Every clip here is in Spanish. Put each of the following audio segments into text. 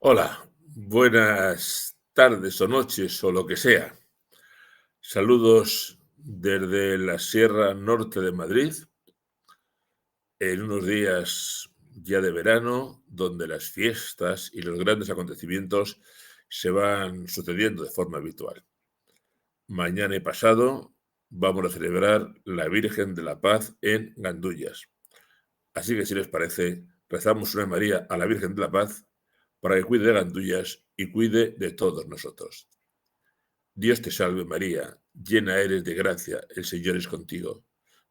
Hola, buenas tardes o noches o lo que sea. Saludos desde la Sierra Norte de Madrid, en unos días ya de verano, donde las fiestas y los grandes acontecimientos se van sucediendo de forma habitual. Mañana y pasado vamos a celebrar la Virgen de la Paz en Gandullas. Así que si les parece, rezamos una María a la Virgen de la Paz para que cuide de Gandullas y cuide de todos nosotros. Dios te salve María, llena eres de gracia, el Señor es contigo.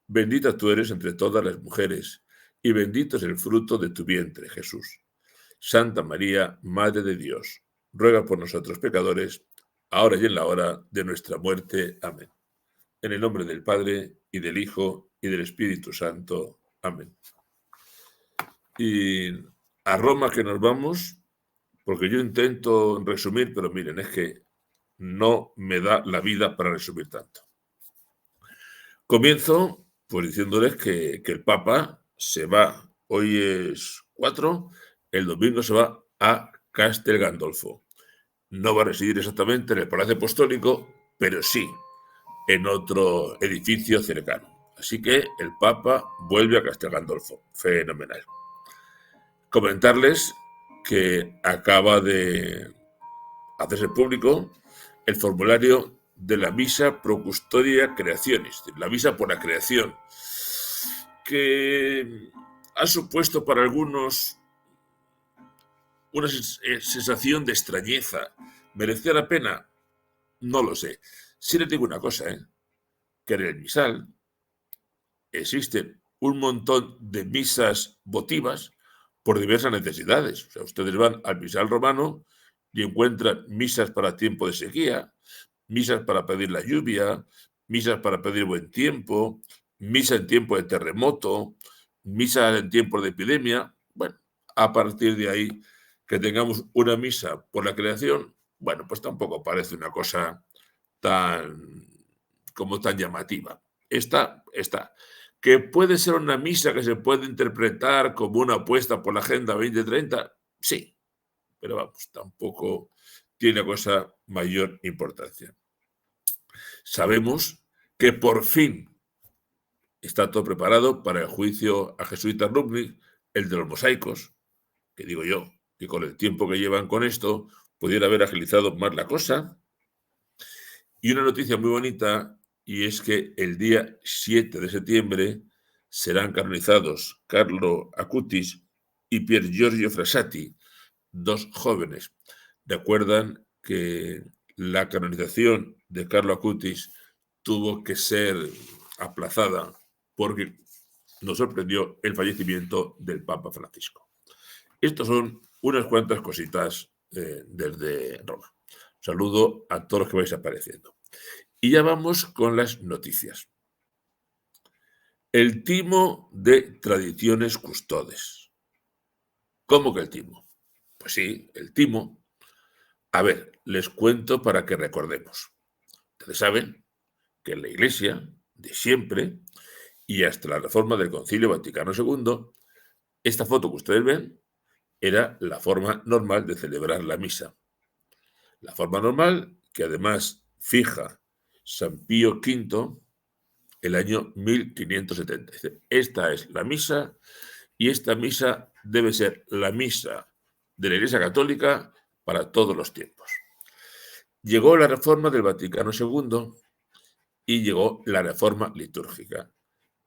Bendita tú eres entre todas las mujeres, y bendito es el fruto de tu vientre, Jesús. Santa María, Madre de Dios, ruega por nosotros pecadores, ahora y en la hora de nuestra muerte. Amén. En el nombre del Padre, y del Hijo, y del Espíritu Santo. Amén. Y a Roma que nos vamos, porque yo intento resumir, pero miren, es que no me da la vida para resumir tanto. Comienzo pues diciéndoles que el Papa se va, hoy es 4, el domingo se va a Castel Gandolfo. No va a residir exactamente en el Palacio Apostólico, pero sí en otro edificio cercano. Así que el Papa vuelve a Castel Gandolfo. Fenomenal. Comentarles que acaba de hacerse público el formulario de la Misa Pro Custodia Creationis, la misa por la creación, que ha supuesto para algunos una sensación de extrañeza. ¿Merecía la pena? No lo sé. Sí les digo una cosa, que en el misal existen un montón de misas votivas por diversas necesidades. O sea, ustedes van al misal romano y encuentran misas para tiempo de sequía, misas para pedir la lluvia, misas para pedir buen tiempo, misa en tiempo de terremoto, misa en tiempo de epidemia. Bueno, a partir de ahí, que tengamos una misa por la creación, bueno, pues tampoco parece una cosa tan llamativa. Está. Que puede ser una misa que se puede interpretar como una apuesta por la Agenda 2030, sí, pero vamos, tampoco tiene cosa mayor importancia. Sabemos que por fin está todo preparado para el juicio a Jesuita Rubnik, el de los mosaicos, que digo yo, que con el tiempo que llevan con esto, pudiera haber agilizado más la cosa. Y una noticia muy bonita, y es que el día 7 de septiembre serán canonizados Carlo Acutis y Pier Giorgio Frassati, dos jóvenes. Recuerdan que la canonización de Carlo Acutis tuvo que ser aplazada porque nos sorprendió el fallecimiento del Papa Francisco. Estos son unas cuantas cositas desde Roma. Saludo a todos los que vais apareciendo. Y ya vamos con las noticias. El timo de tradiciones custodes. ¿Cómo que el timo? Pues sí, el timo. A ver, les cuento para que recordemos. Ustedes saben que en la Iglesia, de siempre, y hasta la reforma del Concilio Vaticano II, esta foto que ustedes ven era la forma normal de celebrar la misa. La forma normal que además fija San Pío V el año 1570. Esta es la misa y esta misa debe ser la misa de la Iglesia Católica para todos los tiempos. Llegó la reforma del Vaticano II y llegó la reforma litúrgica.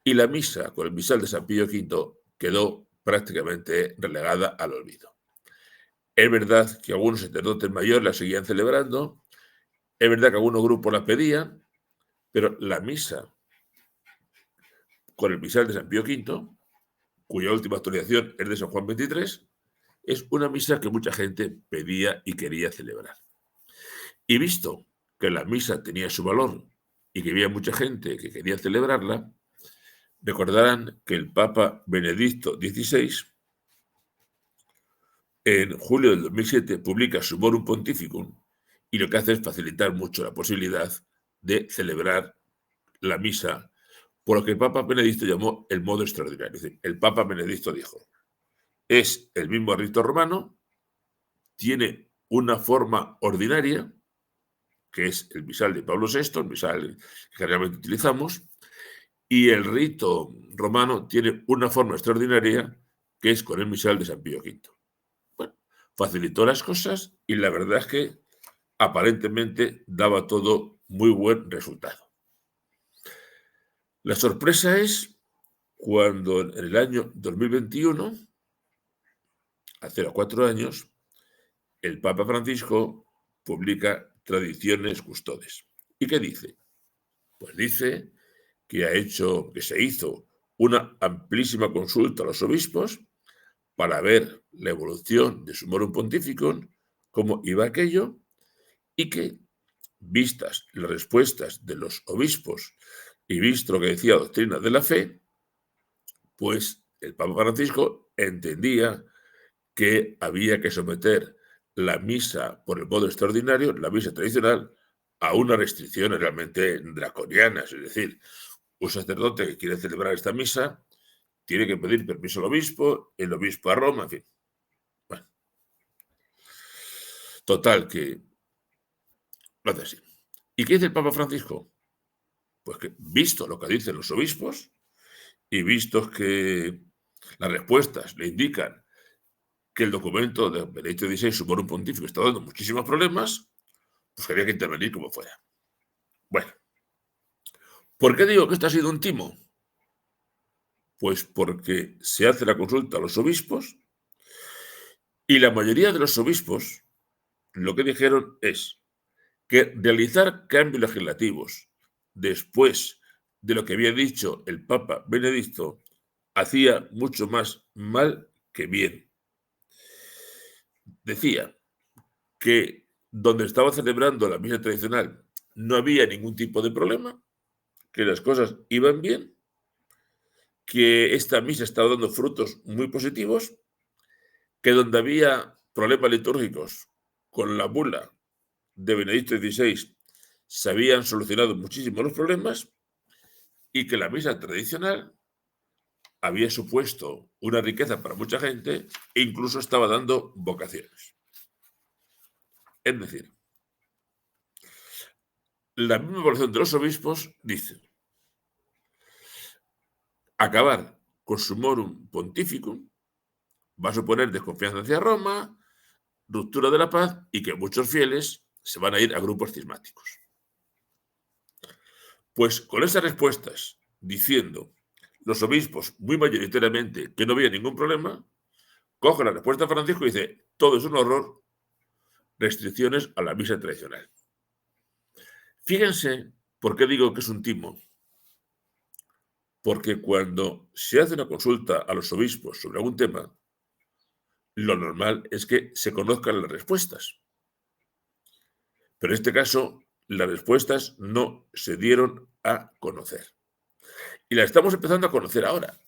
Y la misa con el misal de San Pío V quedó prácticamente relegada al olvido. Es verdad que algunos sacerdotes mayores la seguían celebrando, es verdad que algunos grupos la pedían, pero la misa con el misal de San Pío V, cuya última actualización es de San Juan XXIII, es una misa que mucha gente pedía y quería celebrar. Y visto que la misa tenía su valor y que había mucha gente que quería celebrarla, recordarán que el Papa Benedicto XVI, en julio del 2007, publica su Morum Pontificum y lo que hace es facilitar mucho la posibilidad de celebrar la misa, por lo que el Papa Benedicto llamó el modo extraordinario. Es decir, el Papa Benedicto dijo, es el mismo rito romano, tiene una forma ordinaria, que es el misal de Pablo VI, el misal que generalmente utilizamos, y el rito romano tiene una forma extraordinaria, que es con el misal de San Pío V. Bueno, facilitó las cosas y la verdad es que aparentemente daba todo muy buen resultado. La sorpresa es cuando en el año 2021, hace 4 años, el Papa Francisco publica Tradiciones Custodes. ¿Y qué dice? Pues dice que se hizo una amplísima consulta a los obispos para ver la evolución de Summorum Pontificum, cómo iba aquello, y que, vistas las respuestas de los obispos y visto lo que decía Doctrina de la Fe, pues el Papa Francisco entendía que había que someter la misa por el modo extraordinario, la misa tradicional, a unas restricciones realmente draconianas. Es decir, un sacerdote que quiere celebrar esta misa tiene que pedir permiso al obispo, el obispo a Roma, en fin. Bueno, total, que lo hace así. ¿Y qué dice el Papa Francisco? Pues que, visto lo que dicen los obispos y visto que las respuestas le indican que el documento de Benedicto XVI, Summorum Pontificum, está dando muchísimos problemas, pues que había que intervenir como fuera. Bueno, ¿por qué digo que esto ha sido un timo? Pues porque se hace la consulta a los obispos y la mayoría de los obispos lo que dijeron es que realizar cambios legislativos después de lo que había dicho el Papa Benedicto hacía mucho más mal que bien. Decía que donde estaba celebrando la misa tradicional no había ningún tipo de problema, que las cosas iban bien, que esta misa estaba dando frutos muy positivos, que donde había problemas litúrgicos con la bula de Benedicto XVI se habían solucionado muchísimos los problemas y que la misa tradicional había supuesto una riqueza para mucha gente e incluso estaba dando vocaciones. Es decir, la misma evaluación de los obispos dice acabar con Summorum Pontificum va a suponer desconfianza hacia Roma, ruptura de la paz y que muchos fieles se van a ir a grupos cismáticos. Pues con esas respuestas, diciendo los obispos muy mayoritariamente que no había ningún problema, coge la respuesta de Francisco y dice, todo es un horror, restricciones a la misa tradicional. Fíjense por qué digo que es un timo. Porque cuando se hace una consulta a los obispos sobre algún tema, lo normal es que se conozcan las respuestas. Pero en este caso, las respuestas no se dieron a conocer. Y las estamos empezando a conocer ahora.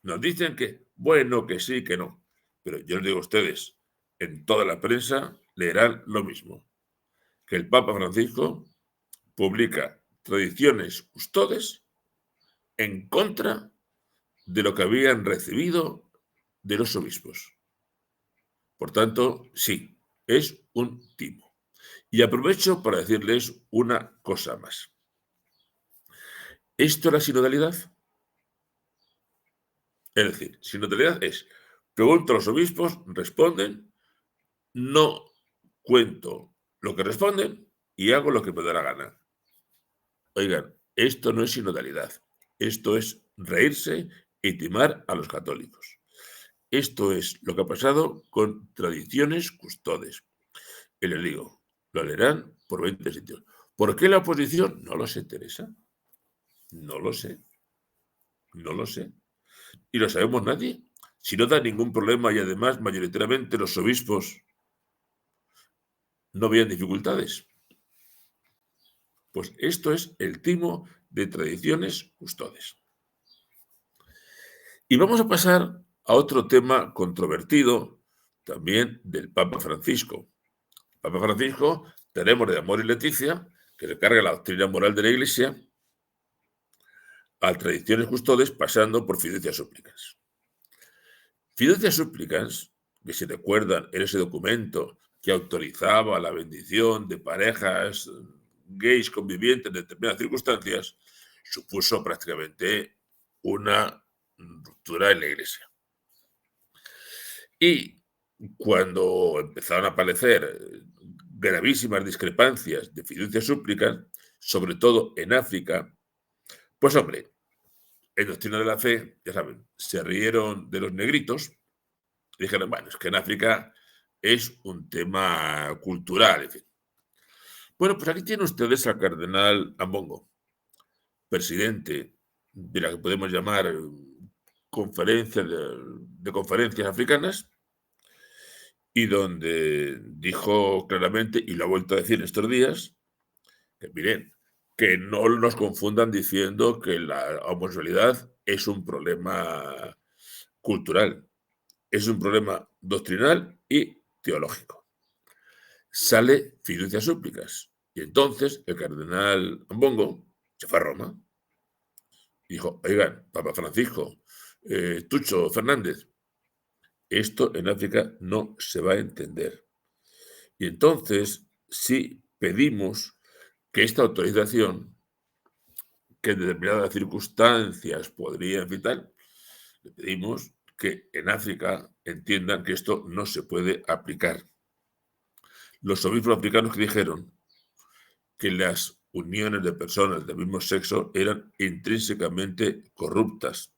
Nos dicen que, bueno, que sí, que no. Pero yo les digo a ustedes, en toda la prensa leerán lo mismo. Que el Papa Francisco publica Tradiciones Custodes en contra de lo que habían recibido de los obispos. Por tanto, sí, es un timo. Y aprovecho para decirles una cosa más. ¿Esto es la sinodalidad? Es decir, sinodalidad es, pregunto a los obispos, responden, no cuento lo que responden y hago lo que me da la gana. Oigan, esto no es sinodalidad, esto es reírse y timar a los católicos. Esto es lo que ha pasado con Tradiciones Custodes. Y les digo, lo leerán por 20 sitios. ¿Por qué la oposición? No lo sé, Teresa. No lo sé. No lo sé. ¿Y lo sabemos nadie? Si no da ningún problema y además mayoritariamente los obispos no veían dificultades. Pues esto es el timo de Tradiciones Custodes. Y vamos a pasar a otro tema controvertido también del Papa Francisco. El Papa Francisco, tenemos de Amor y Leticia, que le carga la doctrina moral de la Iglesia, a Tradiciones Custodes pasando por Fiducia Supplicans. Fiducia Supplicans, que se recuerdan en ese documento que autorizaba la bendición de parejas gays convivientes en determinadas circunstancias, supuso prácticamente una ruptura en la Iglesia. Y cuando empezaron a aparecer gravísimas discrepancias de fiducia súplicas, sobre todo en África, pues hombre, en Doctrina de la Fe, ya saben, se rieron de los negritos y dijeron, bueno, es que en África es un tema cultural, en fin. Bueno, pues aquí tienen ustedes al cardenal Ambongo, presidente de la que podemos llamar conferencia de conferencias africanas, y donde dijo claramente, y lo ha vuelto a decir estos días, que miren, que no nos confundan diciendo que la homosexualidad es un problema cultural, es un problema doctrinal y teológico. Sale fiducia súplicas. Y entonces el cardenal Ambongo se fue a Roma y dijo, oigan, Papa Francisco, Tucho Fernández, esto en África no se va a entender. Y entonces sí pedimos que esta autorización, que en determinadas circunstancias podría evitar, le pedimos que en África entiendan que esto no se puede aplicar. Los obispos africanos que dijeron que las uniones de personas del mismo sexo eran intrínsecamente corruptas.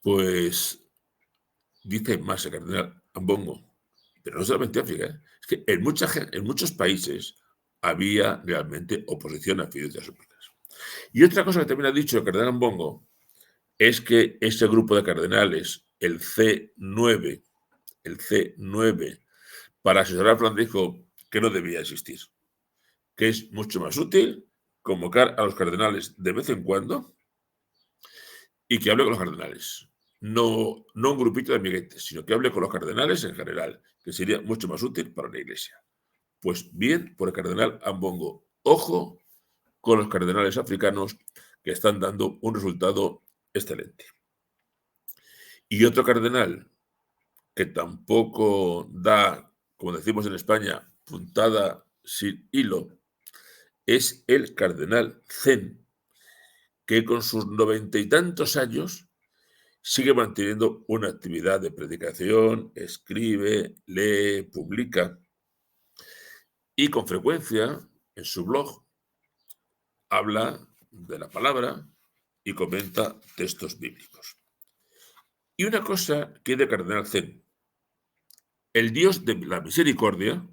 Pues dice más el cardenal Ambongo, pero no solamente África, es que en muchos países había realmente oposición a fiducias súplicas. Y otra cosa que también ha dicho el cardenal Ambongo es que ese grupo de cardenales, el C9, para asesorar a Francisco, que no debía existir, que es mucho más útil convocar a los cardenales de vez en cuando y que hable con los cardenales. No un grupito de amiguetes, sino que hable con los cardenales en general, que sería mucho más útil para la Iglesia. Pues bien, por el cardenal Ambongo, ojo con los cardenales africanos que están dando un resultado excelente. Y otro cardenal que tampoco da, como decimos en España, puntada sin hilo, es el cardenal Zen, que con sus 90 y tantos años sigue manteniendo una actividad de predicación, escribe, lee, publica y con frecuencia en su blog habla de la palabra y comenta textos bíblicos. Y una cosa que de cardenal Zen, el Dios de la misericordia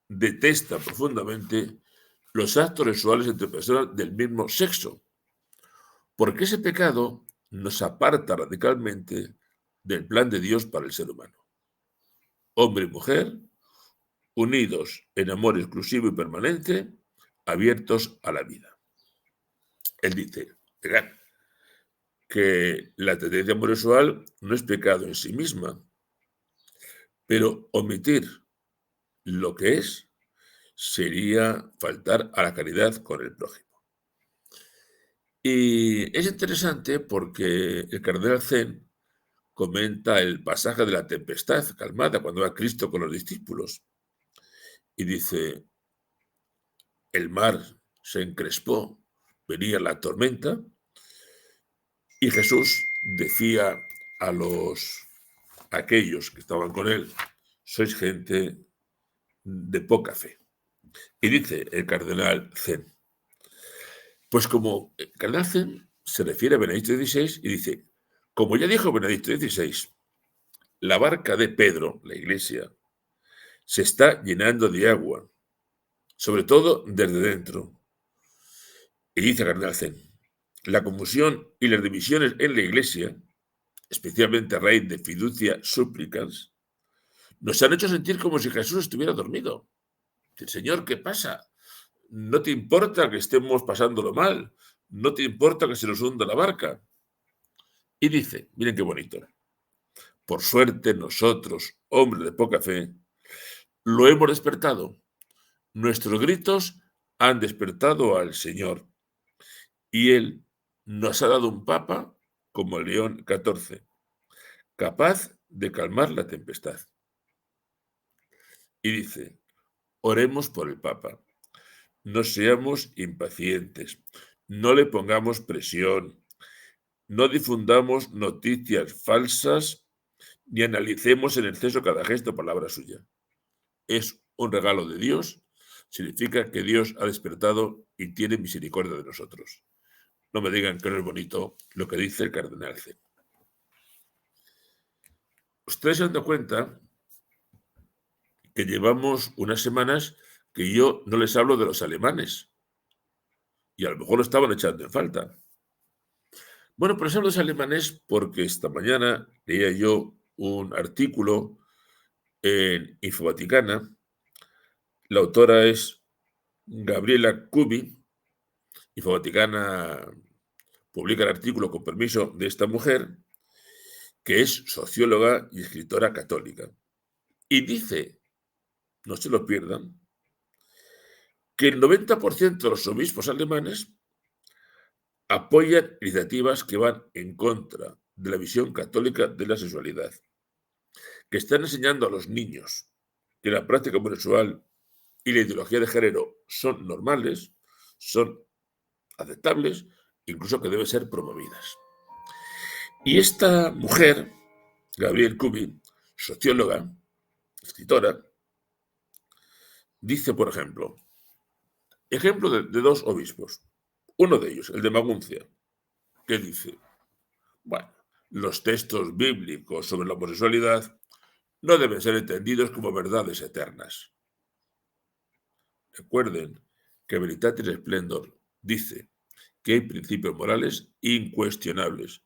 detesta profundamente los actos sexuales entre personas del mismo sexo, porque ese pecado nos aparta radicalmente del plan de Dios para el ser humano. Hombre y mujer, unidos en amor exclusivo y permanente, abiertos a la vida. Él dice, que la tendencia homosexual no es pecado en sí misma, pero omitir lo que es sería faltar a la caridad con el prójimo. Y es interesante porque el cardenal Zen comenta el pasaje de la tempestad calmada cuando va Cristo con los discípulos y dice, el mar se encrespó, venía la tormenta y Jesús decía a aquellos que estaban con él, sois gente de poca fe. Y dice el cardenal Zen, pues como el cardenal Zen se refiere a Benedicto XVI y dice, como ya dijo Benedicto XVI, la barca de Pedro, la iglesia, se está llenando de agua, sobre todo desde dentro. Y dice el cardenal Zen, la confusión y las divisiones en la iglesia, especialmente a raíz de fiducia súplicas, nos han hecho sentir como si Jesús estuviera dormido. Señor, ¿qué pasa? No te importa que estemos pasándolo mal, no te importa que se nos hunda la barca. Y dice, miren qué bonito, por suerte nosotros, hombres de poca fe, lo hemos despertado. Nuestros gritos han despertado al Señor y Él nos ha dado un papa como León XIV, capaz de calmar la tempestad. Y dice, oremos por el Papa, no seamos impacientes, no le pongamos presión, no difundamos noticias falsas, ni analicemos en exceso cada gesto o palabra suya. Es un regalo de Dios, significa que Dios ha despertado y tiene misericordia de nosotros. No me digan que no es bonito lo que dice el cardenal C. Ustedes se han dado cuenta que llevamos unas semanas que yo no les hablo de los alemanes. Y a lo mejor lo estaban echando en falta. Bueno, pues hablo de los alemanes porque esta mañana leía yo un artículo en Infovaticana. La autora es Gabriela Kubi. Infovaticana publica el artículo con permiso de esta mujer, que es socióloga y escritora católica. Y dice, no se lo pierdan, que el 90% de los obispos alemanes apoyan iniciativas que van en contra de la visión católica de la sexualidad, que están enseñando a los niños que la práctica homosexual y la ideología de género son normales, son aceptables, incluso que deben ser promovidas. Y esta mujer, Gabriel Kubi, socióloga, escritora, dice, por ejemplo de dos obispos. Uno de ellos, el de Maguncia, que dice, bueno, los textos bíblicos sobre la homosexualidad no deben ser entendidos como verdades eternas. Recuerden que Veritatis Splendor dice que hay principios morales incuestionables.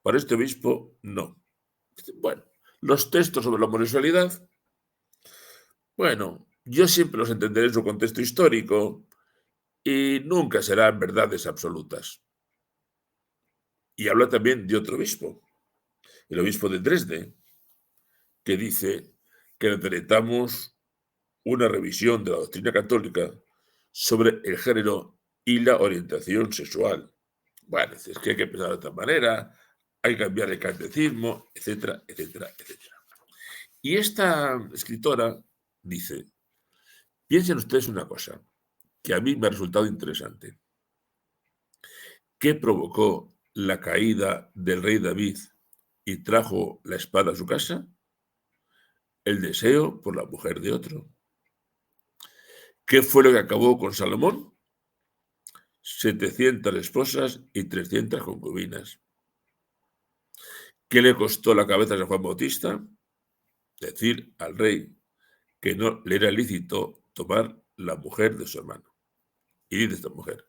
Para este obispo, no. Bueno, los textos sobre la homosexualidad, bueno, yo siempre los entenderé en su contexto histórico y nunca serán verdades absolutas. Y habla también de otro obispo, el obispo de Dresde, que dice que necesitamos una revisión de la doctrina católica sobre el género y la orientación sexual. Bueno, es que hay que pensar de otra manera, hay que cambiar el catecismo, etcétera, etcétera, etcétera. Y esta escritora dice, piensen ustedes una cosa, que a mí me ha resultado interesante. ¿Qué provocó la caída del rey David y trajo la espada a su casa? El deseo por la mujer de otro. ¿Qué fue lo que acabó con Salomón? 700 esposas y 300 concubinas. ¿Qué le costó la cabeza a San Juan Bautista? Decir al rey que no le era lícito tomar la mujer de su hermano. Y dice esta mujer,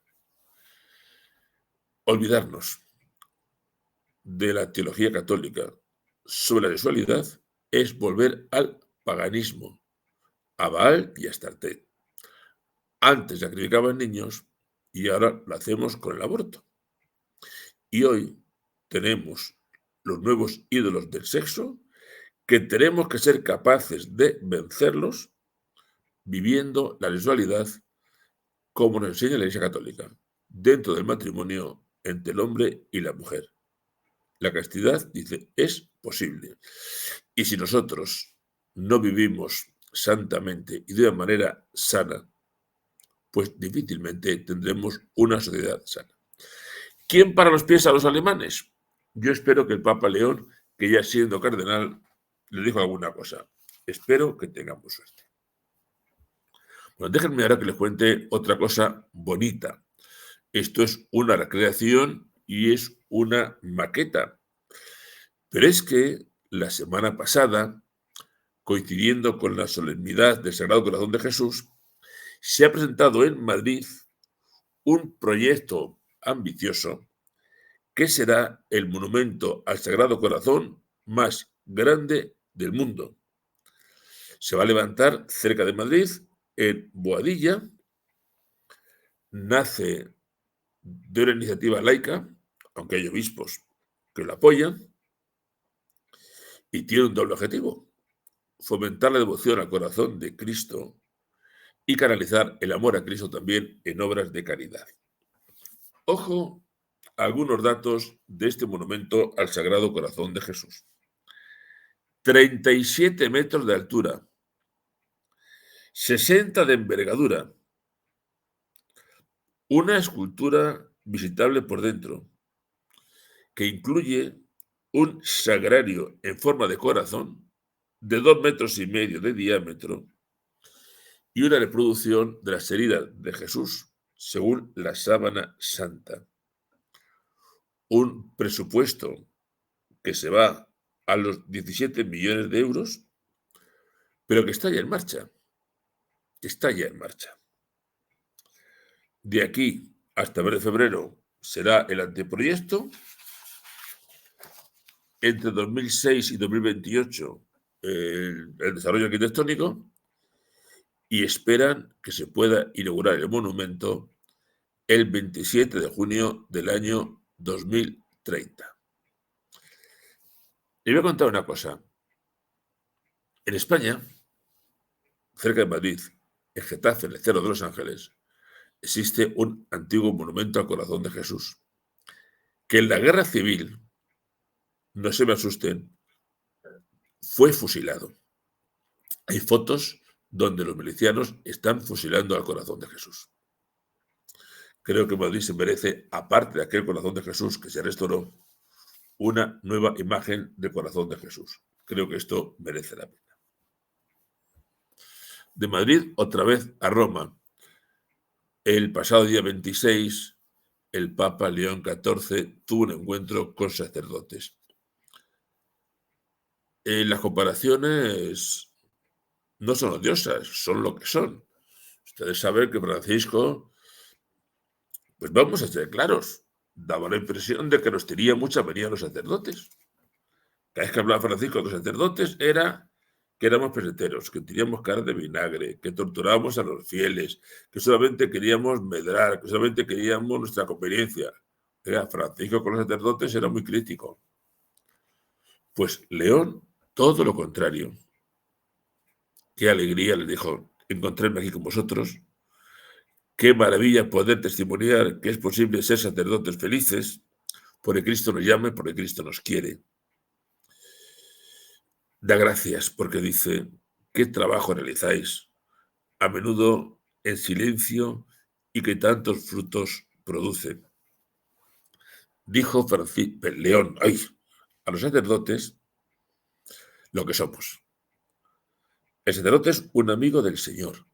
olvidarnos de la teología católica sobre la sexualidad es volver al paganismo, a Baal y a Astarte. Antes sacrificaban niños y ahora lo hacemos con el aborto. Y hoy tenemos los nuevos ídolos del sexo que tenemos que ser capaces de vencerlos viviendo la sexualidad como nos enseña la Iglesia Católica, dentro del matrimonio entre el hombre y la mujer. La castidad, dice, es posible. Y si nosotros no vivimos santamente y de una manera sana, pues difícilmente tendremos una sociedad sana. ¿Quién para los pies a los alemanes? Yo espero que el Papa León, que ya siendo cardenal, le dijo alguna cosa. Espero que tengamos suerte. Bueno, déjenme ahora que les cuente otra cosa bonita. Esto es una recreación y es una maqueta. Pero es que la semana pasada, coincidiendo con la solemnidad del Sagrado Corazón de Jesús, se ha presentado en Madrid un proyecto ambicioso que será el monumento al Sagrado Corazón más grande del mundo. Se va a levantar cerca de Madrid, en Boadilla. Nace de una iniciativa laica, aunque hay obispos que lo apoyan, y tiene un doble objetivo: fomentar la devoción al corazón de Cristo y canalizar el amor a Cristo también en obras de caridad. Ojo a algunos datos de este monumento al Sagrado Corazón de Jesús. 37 metros de altura, 60 de envergadura, una escultura visitable por dentro, que incluye un sagrario en forma de corazón de 2,5 metros de diámetro y una reproducción de las heridas de Jesús según la sábana santa. Un presupuesto que se va a los 17 millones de euros, pero que está ya en marcha. Está ya en marcha. De aquí hasta el mes de febrero será el anteproyecto. Entre 2006 y 2028 el desarrollo arquitectónico, y esperan que se pueda inaugurar el monumento el 27 de junio del año 2030. Le voy a contar una cosa. En España, cerca de Madrid, en Getafe, en el Cerro de los Ángeles, existe un antiguo monumento al corazón de Jesús, que en la guerra civil, no se me asusten, fue fusilado. Hay fotos donde los milicianos están fusilando al corazón de Jesús. Creo que Madrid se merece, aparte de aquel corazón de Jesús que se restauró, una nueva imagen del corazón de Jesús. Creo que esto merece la pena. De Madrid, otra vez a Roma. El pasado día 26, el Papa León XIV tuvo un encuentro con sacerdotes. Las comparaciones no son odiosas, son lo que son. Ustedes saben que Francisco, pues vamos a ser claros, daba la impresión de que nos tenía mucha manía a los sacerdotes. Cada vez que hablaba Francisco de los sacerdotes era que éramos peseteros, que teníamos cara de vinagre, que torturábamos a los fieles, que solamente queríamos medrar, que solamente queríamos nuestra conveniencia. Francisco con los sacerdotes era muy crítico. Pues León, todo lo contrario. Qué alegría, le dijo, encontrarme aquí con vosotros. Qué maravilla poder testimoniar que es posible ser sacerdotes felices, porque Cristo nos llama y porque Cristo nos quiere. Da gracias porque dice, qué trabajo realizáis, a menudo en silencio y que tantos frutos produce. Dijo León a los sacerdotes lo que somos. El sacerdote es un amigo del Señor,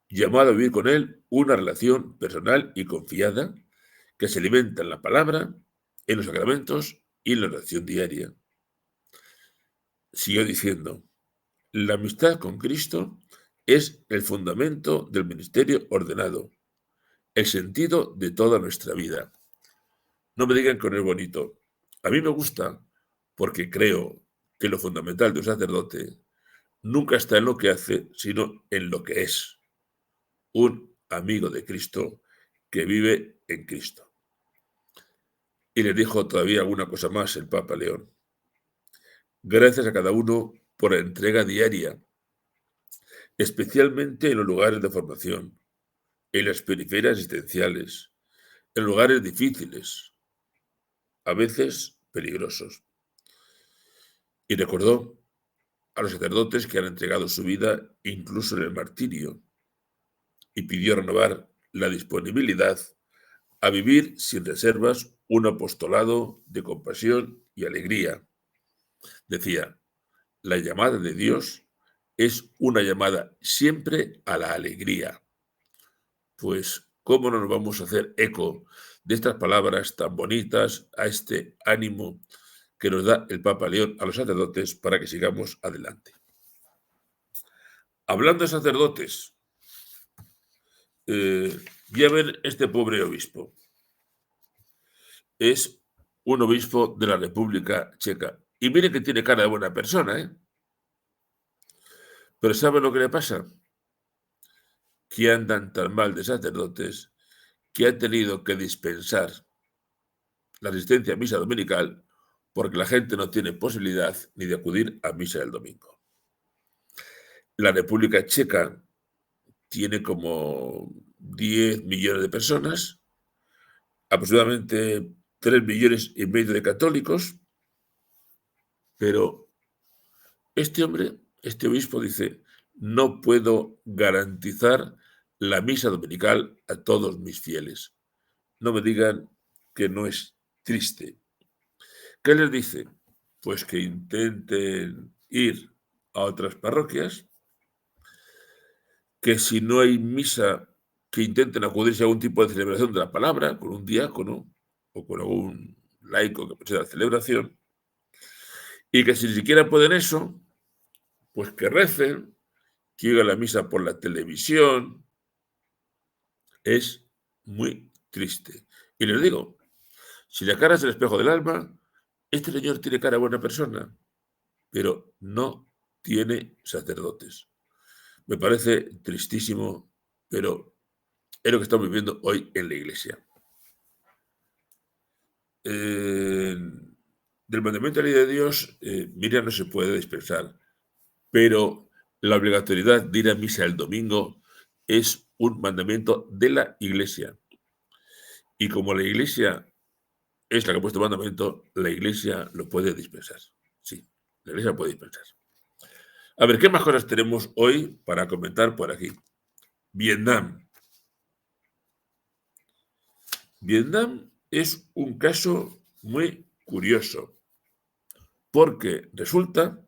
llamado a vivir con él una relación personal y confiada que se alimenta en la palabra, en los sacramentos y en la oración diaria. Siguió diciendo, la amistad con Cristo es el fundamento del ministerio ordenado, el sentido de toda nuestra vida. No me digan que no es bonito. A mí me gusta porque creo que lo fundamental de un sacerdote nunca está en lo que hace, sino en lo que es. Un amigo de Cristo que vive en Cristo. Y le dijo todavía alguna cosa más el Papa León. Gracias a cada uno por la entrega diaria, especialmente en los lugares de formación, en las periferias existenciales, en lugares difíciles, a veces peligrosos. Y recordó a los sacerdotes que han entregado su vida incluso en el martirio y pidió renovar la disponibilidad a vivir sin reservas un apostolado de compasión y alegría. Decía, la llamada de Dios es una llamada siempre a la alegría. Pues, ¿cómo no nos vamos a hacer eco de estas palabras tan bonitas, a este ánimo que nos da el Papa León a los sacerdotes para que sigamos adelante? Hablando de sacerdotes, ya ver este pobre obispo. Es un obispo de la República Checa. Y mire que tiene cara de buena persona, ¿eh? Pero ¿sabe lo que le pasa? Que andan tan mal de sacerdotes que ha tenido que dispensar la asistencia a misa dominical porque la gente no tiene posibilidad ni de acudir a misa el domingo. La República Checa tiene como 10 millones de personas, aproximadamente 3,5 millones de católicos, pero Este hombre, este obispo dice, no puedo garantizar la misa dominical a todos mis fieles. No me digan que no es triste. ¿Qué les dice? Pues que intenten ir a otras parroquias, que si no hay misa, que intenten acudirse a algún tipo de celebración de la palabra, con un diácono o con algún laico que presida la celebración, y que si ni siquiera pueden eso, pues que recen, que oigan la misa por la televisión. Es muy triste. Y les digo, si la cara es el espejo del alma, este señor tiene cara de buena persona, pero no tiene sacerdotes. Me parece tristísimo, pero es lo que estamos viviendo hoy en la Iglesia. Del mandamiento de la ley de Dios, Miriam no se puede dispensar, pero la obligatoriedad de ir a misa el domingo es un mandamiento de la Iglesia. Y como la Iglesia es la que ha puesto el mandamiento, la Iglesia lo puede dispensar. Sí, la Iglesia lo puede dispensar. A ver, ¿qué más cosas tenemos hoy para comentar por aquí? Vietnam. Vietnam es un caso muy curioso, porque resulta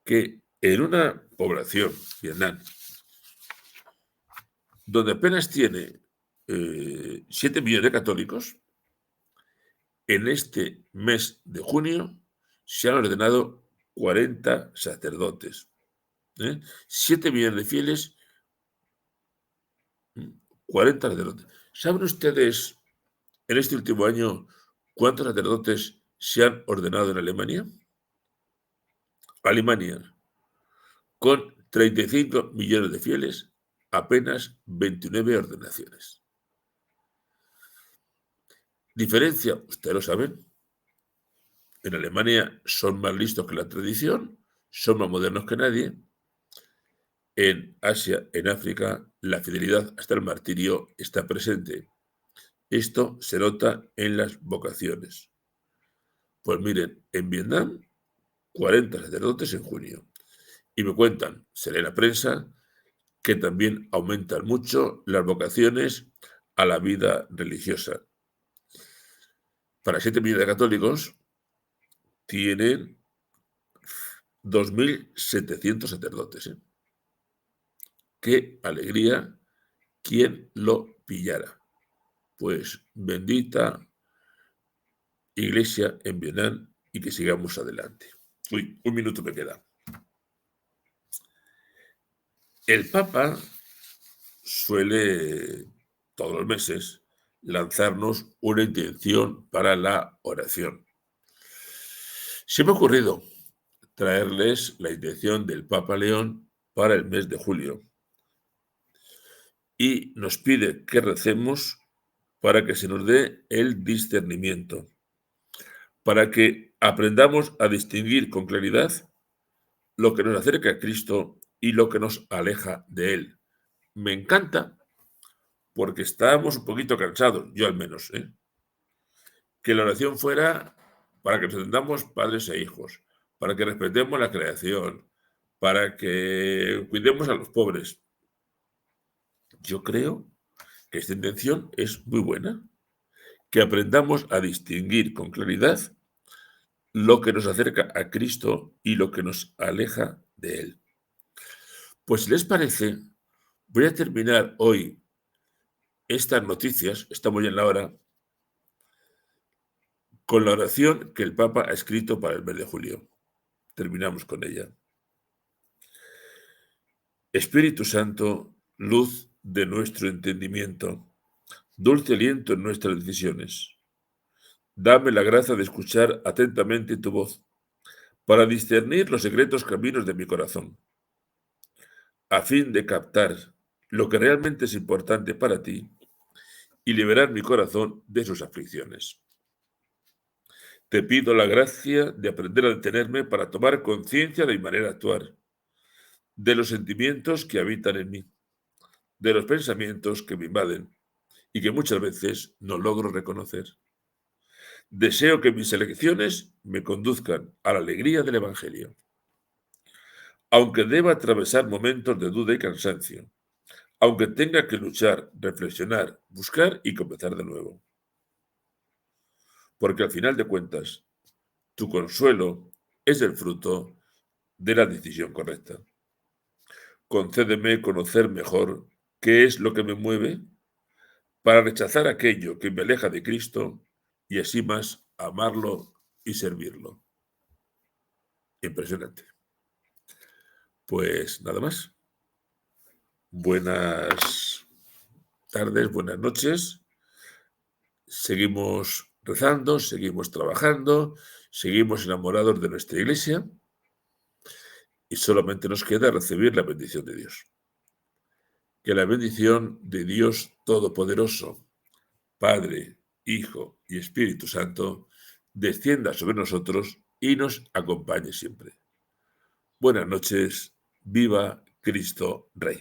que en una población, Vietnam, donde apenas tiene 7 millones de católicos, en este mes de junio se han ordenado 40 sacerdotes. 7 millones de fieles, 40 sacerdotes. ¿Saben ustedes en este último año cuántos sacerdotes se han ordenado en Alemania? Alemania, con 35 millones de fieles, apenas 29 ordenaciones. Diferencia, ustedes lo saben, en Alemania son más listos que la tradición, son más modernos que nadie. En Asia, en África, la fidelidad hasta el martirio está presente. Esto se nota en las vocaciones. Pues miren, en Vietnam, 40 sacerdotes en junio. Y me cuentan, se lee en la prensa, que también aumentan mucho las vocaciones a la vida religiosa. Para 7 millones de católicos, tienen 2.700 sacerdotes. ¡Qué alegría! ¿Quién lo pillara? Pues bendita Iglesia en Vietnam y que sigamos adelante. Uy, un minuto me queda. El Papa suele todos los meses lanzarnos una intención para la oración. Se me ha ocurrido traerles la intención del Papa León para el mes de julio y nos pide que recemos para que se nos dé el discernimiento, para que aprendamos a distinguir con claridad lo que nos acerca a Cristo y lo que nos aleja de Él. Me encanta porque estábamos un poquito cansados, yo al menos, que la oración fuera para que nos entendamos padres e hijos, para que respetemos la creación, para que cuidemos a los pobres. Yo creo que esta intención es muy buena, que aprendamos a distinguir con claridad lo que nos acerca a Cristo y lo que nos aleja de Él. Pues si les parece, voy a terminar hoy estas noticias, estamos ya en la hora, con la oración que el Papa ha escrito para el mes de julio. Terminamos con ella. Espíritu Santo, luz de nuestro entendimiento, dulce aliento en nuestras decisiones. Dame la gracia de escuchar atentamente tu voz, para discernir los secretos caminos de mi corazón, a fin de captar lo que realmente es importante para ti y liberar mi corazón de sus aflicciones. Te pido la gracia de aprender a detenerme para tomar conciencia de mi manera de actuar, de los sentimientos que habitan en mí, de los pensamientos que me invaden y que muchas veces no logro reconocer. Deseo que mis elecciones me conduzcan a la alegría del Evangelio. aunque deba atravesar momentos de duda y cansancio, aunque tenga que luchar, reflexionar, buscar y comenzar de nuevo. Porque al final de cuentas, tu consuelo es el fruto de la decisión correcta. Concédeme conocer mejor qué es lo que me mueve para rechazar aquello que me aleja de Cristo y así más amarlo y servirlo. Impresionante. Pues nada más. Buenas tardes, buenas noches. Seguimos rezando, seguimos trabajando, seguimos enamorados de nuestra iglesia y solamente nos queda recibir la bendición de Dios. Que la bendición de Dios Todopoderoso, Padre, Hijo y Espíritu Santo, descienda sobre nosotros y nos acompañe siempre. Buenas noches, viva Cristo Rey.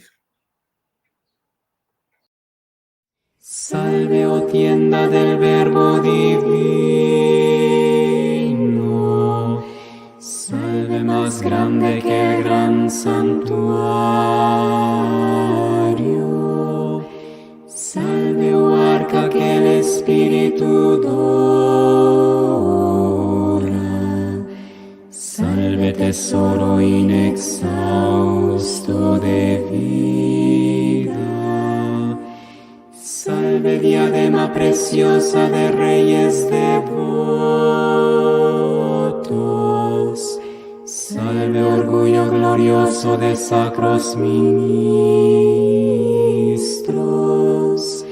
Salve, oh tienda del Verbo divino, salve más grande que el gran santuario, salve, oh arca que el Espíritu dora, salve tesoro inexhausto de vida. Salve diadema preciosa de reyes devotos, salve orgullo glorioso de sacros ministros,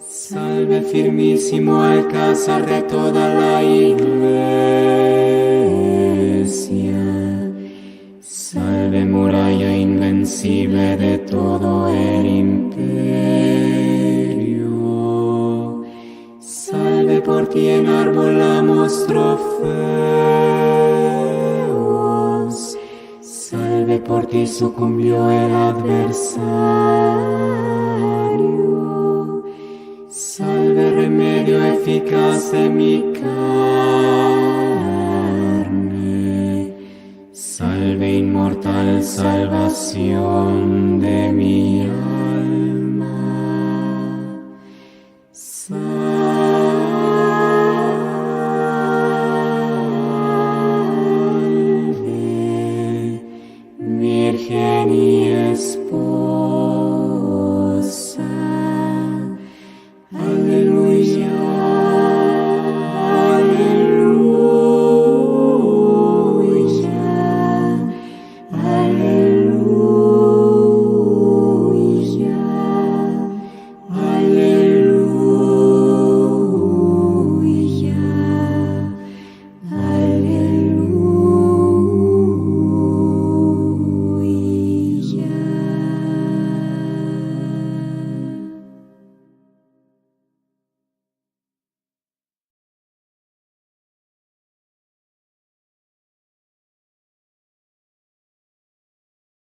salve firmísimo alcázar de toda la iglesia, salve muralla invencible de todo el imperio. Salve por ti enarbolamos trofeos, salve por ti sucumbió el adversario, salve remedio eficaz de mi carne, salve inmortal salvación de mi alma.